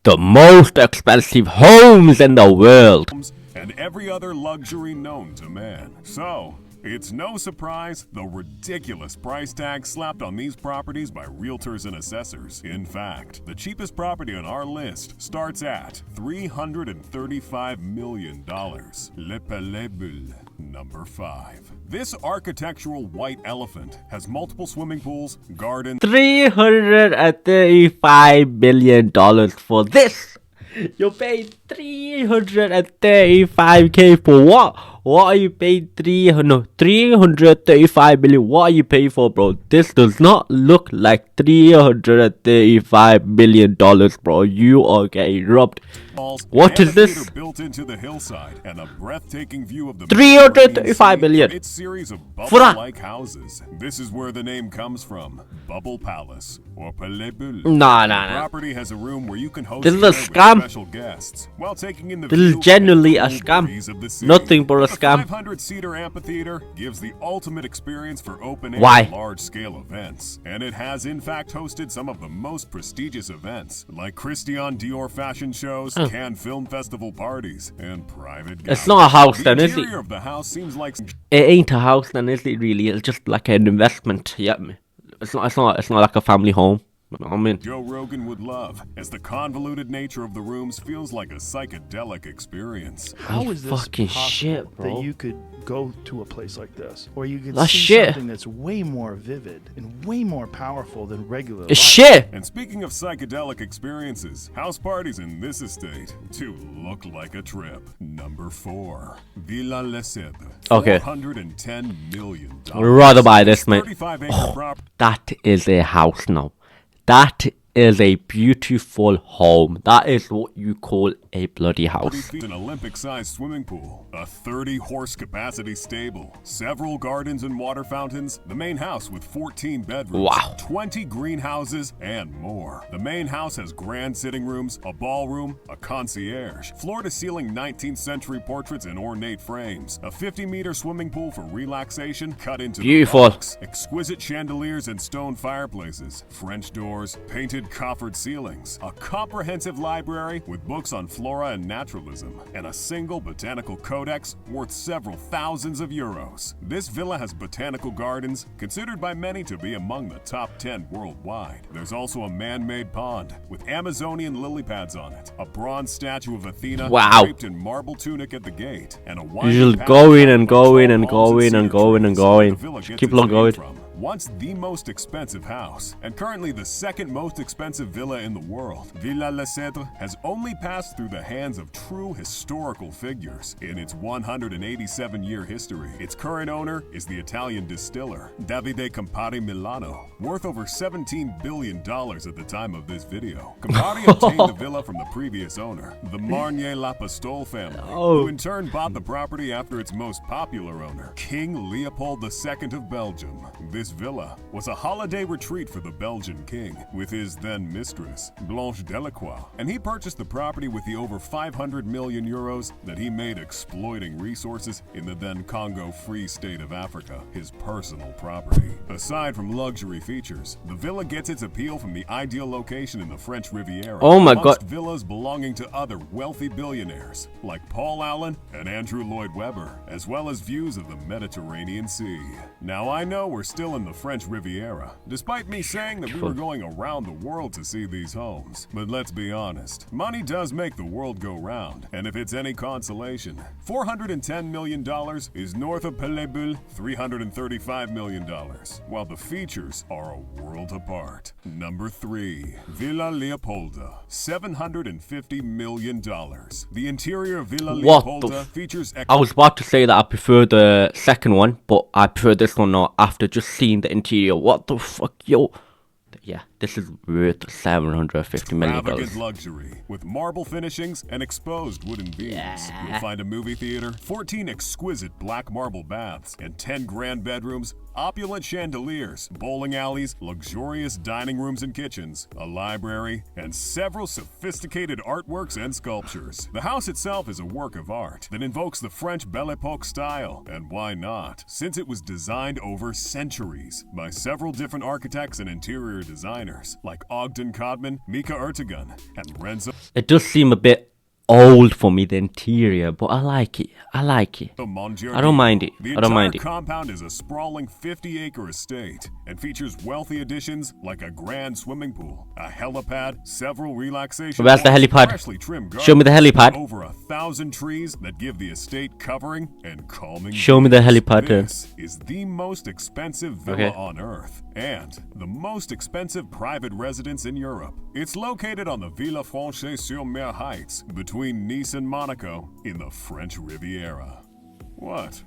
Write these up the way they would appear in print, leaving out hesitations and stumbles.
The most expensive homes in the world. And every other luxury known to man. So, it's no surprise the ridiculous price tag slapped on these properties by realtors and assessors. In fact, the cheapest property on our list starts at $335 million. Leopolda, number 5. This architectural white elephant has multiple swimming pools, gardens. $335 million for this. You paid 335k for what? What are you paying 335 million? What are you paying for, bro? This does not look like $335 million, bro. You are getting robbed. What is this? Built into the hillside and a breathtaking view of the 335 million. Its series of bubble-like houses. This is where the name comes from. Bubble Palace or Palais Bulle. Nah. The property has a room where you can host This is a scam. special guests while taking in the This is genuinely a scam. scam. Nothing but a scam. 500-seater amphitheater gives the ultimate experience for open-air Why? large-scale events. And it has in fact hosted some of the most prestigious events, like Christian Dior fashion shows, Cannes Film Festival parties, and private gatherings. It's not a house then, The is it? interior of the house seems like It ain't a house then, is it really? It's just like an investment. Yep. It's not like a family home. You know what I mean? Joe Rogan would love, as the convoluted nature of the rooms feels like a psychedelic experience. How is this fucking possible shit, bro. that you could go to a place like this, or you could That's see shit. something that's way more vivid and way more powerful than regular It's light? shit. And speaking of psychedelic experiences, house parties in this estate do look like a trip. Number 4, Villa Les Cèdres. Okay. $410 million. I'd rather buy this, mate. 35-acre property. That is a house now. That is a beautiful home. That is what you call a bloody house. An Olympic-sized swimming pool, a 30-horse capacity stable, several gardens and water fountains, the main house with 14 bedrooms, Wow. 20 greenhouses, and more. The main house has grand sitting rooms, a ballroom, a concierge, floor-to-ceiling 19th century portraits in ornate frames, a 50-meter swimming pool for relaxation cut into Beautiful. the rocks, exquisite chandeliers and stone fireplaces, French doors, painted coffered ceilings, a comprehensive library with books on flora and naturalism, and a single botanical codex worth several thousands of euros. This villa has botanical gardens, considered by many to be among the top 10 worldwide. There's also a man-made pond with Amazonian lily pads on it, a bronze statue of Athena Wow. draped in marble tunic at the gate, and a You winding just path going and with going 12 and palms going and cedar going and trees. going. The villa gets Keep its on name going. from once the most expensive house, and currently the second most expensive villa in the world. Villa Les Cèdres has only passed through the hands of true historical figures in its 187-year history. Its current owner is the Italian distiller, Davide Campari Milano, worth over $17 billion at the time of this video. Campari obtained the villa from the previous owner, the Marnier Lapostole family, who in turn bought the property after its most popular owner, King Leopold II of Belgium. This villa was a holiday retreat for the Belgian king with his then mistress, Blanche Delacroix, and he purchased the property with the over 500 million euros that he made exploiting resources in the then Congo Free State of Africa, his personal property. Aside from luxury features, the villa gets its appeal from the ideal location in the French Riviera. Oh my amongst God. villas belonging to other wealthy billionaires like Paul Allen and Andrew Lloyd Webber, as well as views of the Mediterranean Sea. Now I know we're still in the French Riviera, despite me saying that we were going around the world to see these homes. But let's be honest, money does make the world go round, and if it's any consolation, $410 million is north of Palais Bulle, $335 million, while the features are a world apart. Number 3, Villa Leopolda, $750 million. The interior of Villa What the Leopolda features I was about to say that I prefer the second one, but I prefer this one now after just seeing the interior. What the fuck, yo? Yeah, this is worth $750 million. extravagant luxury with marble finishings and exposed wooden beams. You'll find a movie theater, 14 exquisite black marble baths, and 10 grand bedrooms opulent chandeliers, bowling alleys, luxurious dining rooms and kitchens, a library, and several sophisticated artworks and sculptures. The house itself is a work of art that invokes the French Belle Epoque style, and why not, since it was designed over centuries by several different architects and interior designers like Ogden Codman, Mika Ertegun, and Renzo. It does seem a bit old for me, the interior, but I like it. I like it. I don't mind it. The I don't mind entire it. compound is a sprawling 50-acre estate and features wealthy additions like a grand swimming pool, a helipad, several relaxation Where's the halls, helipad? freshly trimmed Show me the gardens, helipad. over 1,000 trees that give the estate covering and calming. Show me the views. helipad then. This is the most expensive villa Okay. on Earth and the most expensive private residence in Europe. It's located on the Villa Franche-sur-Mer Heights between Nice and Monaco in the French Riviera. What?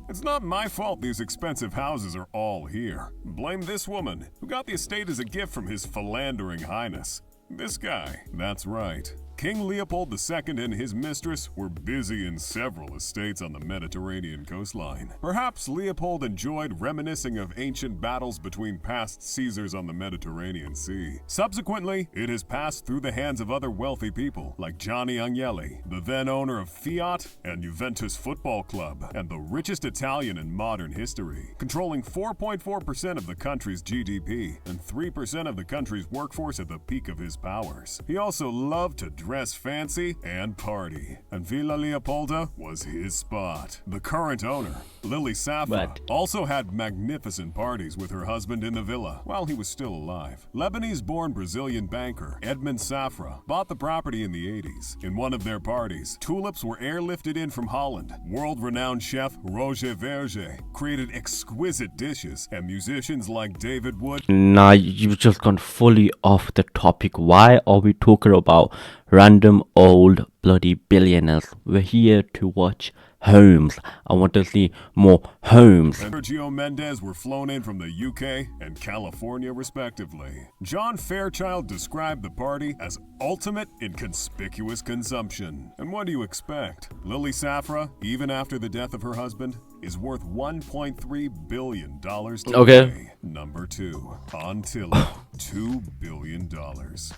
It's not my fault these expensive houses are all here. Blame this woman, who got the estate as a gift from His Philandering Highness. This guy. That's right. King Leopold II and his mistress were busy in several estates on the Mediterranean coastline. Perhaps Leopold enjoyed reminiscing of ancient battles between past Caesars on the Mediterranean Sea. Subsequently, it has passed through the hands of other wealthy people like Gianni Agnelli, the then owner of Fiat and Juventus Football Club, and the richest Italian in modern history, controlling 4.4% of the country's GDP and 3% of the country's workforce at the peak of his powers. He also loved to dress fancy and party, and Villa Leopolda was his spot. The current owner, Lily Safra, What? also had magnificent parties with her husband in the villa while he was still alive. Lebanese-born Brazilian banker Edmond Safra bought the property in the 80s. In one of their parties, tulips were airlifted in from Holland. World-renowned chef Roger Verger created exquisite dishes, and musicians like David Wood. Nah, you've just gone fully off the topic. Why are we talking about random old bloody billionaires? We're here to watch homes. I want to see more homes. Sergio Mendes were flown in from the UK and California respectively. John Fairchild described the party as ultimate in conspicuous consumption. And what do you expect? Lily Safra, even after the death of her husband, is worth $1.3 billion today. Okay. Number 2, Antilia, $2 billion.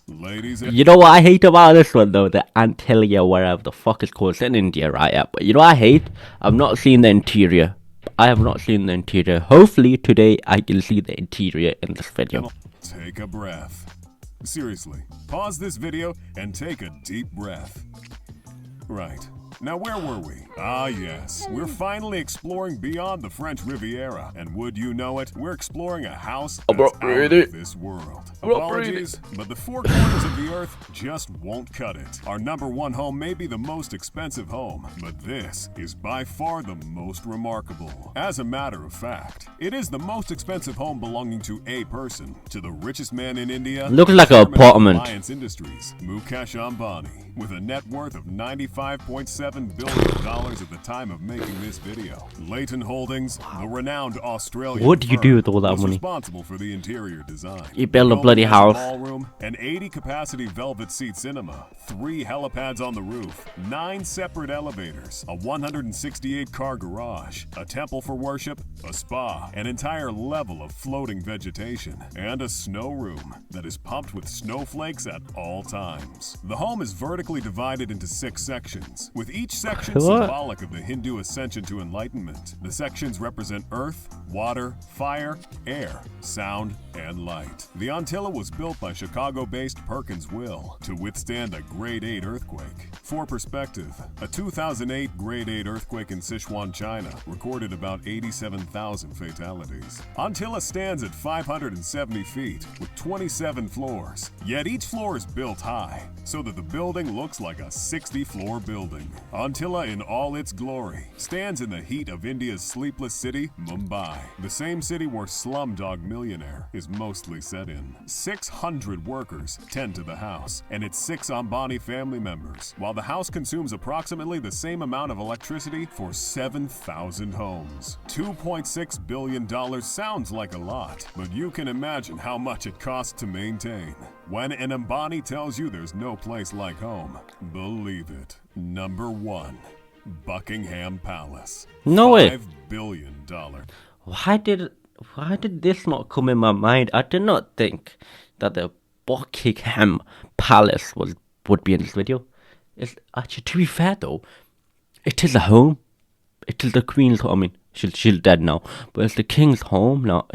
Ladies and You know what I hate about this one though? The Antilia, wherever the fuck it's called. It's in India, right? Yeah. But you know what I hate? I've not seen the interior. I have not seen the interior. Hopefully today I can see the interior in this video. take a breath. Seriously, pause this video and take a deep breath. Right. Now where were we? Ah yes, we're finally exploring beyond the French Riviera. And would you know it, we're exploring a house that's out of this world. Apologies, but the four corners of the earth just won't cut it. Our number one home may be the most expensive home, but this is by far the most remarkable. As a matter of fact, it is the most expensive home belonging to a person, to the richest man in India. Looks like an Chairman of apartment. Reliance Industries, Mukesh Ambani, with a net worth of $95.7 billion at the time of making this video. Leighton Holdings, the renowned Australian What do you firm, do with all that was money? responsible for the interior design. You build a The bloody building has house. A ballroom, an 80-capacity velvet seat cinema, 3 helipads on the roof, 9 separate elevators, a 168-car garage, a temple for worship, a spa, an entire level of floating vegetation, and a snow room that is pumped with snowflakes at all times. The home is vertically divided into 6 sections, with each section What? symbolic of the Hindu ascension to enlightenment. The sections represent earth, water, fire, air, sound, and light. The Antilia was built by Chicago-based Perkins Will to withstand a Grade 8 earthquake. For perspective, a 2008 Grade 8 earthquake in Sichuan, China, recorded about 87,000 fatalities. Antilia stands at 570 feet with 27 floors, yet each floor is built high, so that the building looks like a 60-floor building. Antilia in all its glory stands in the heat of India's sleepless city, Mumbai, the same city where Slumdog Millionaire is mostly set in. 600 workers tend to the house and its 6 Ambani family members, while the house consumes approximately the same amount of electricity for 7,000 homes. $2.6 billion sounds like a lot, but you can imagine how much it costs to maintain. When an Ambani tells you there's no place like home, believe it. Number 1, Buckingham Palace. No way. $5 billion. Why did Why did this not come in my mind? I did not think that the Buckingham Palace would be in this video. It's actually, to be fair though, it is a home. It is the Queen's home. I mean, she's dead now, but it's the King's home now.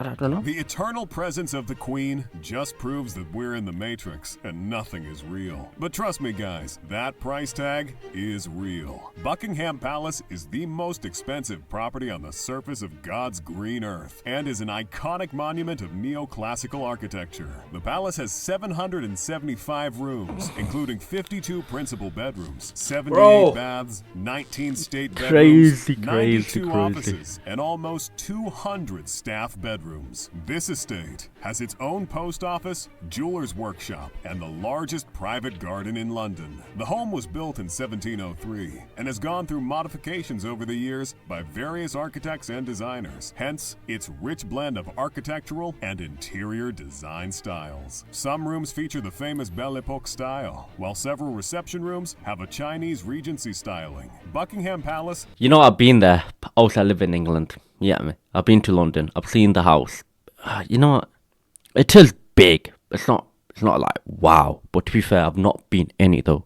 I don't know. The eternal presence of the Queen just proves that we're in the Matrix and nothing is real. But trust me guys, that price tag is real. Buckingham Palace is the most expensive property on the surface of God's green earth and is an iconic monument of neoclassical architecture. The palace has 775 rooms, including 52 principal bedrooms, 78 baths, 19 state bedrooms, 92 offices, and almost 200 staff bedrooms. This estate has its own post office, jeweler's workshop, and the largest private garden in London. The home was built in 1703 and has gone through modifications over the years by various architects and designers, hence its rich blend of architectural and interior design styles. Some rooms feature the famous Belle Epoque style, while several reception rooms have a Chinese Regency styling. Buckingham Palace. You know, I've been there. Also, I live in England. Yeah, man. I've been to London. I've seen the house. You know what? It is big. It's not like wow. But to be fair, I've not been in it though.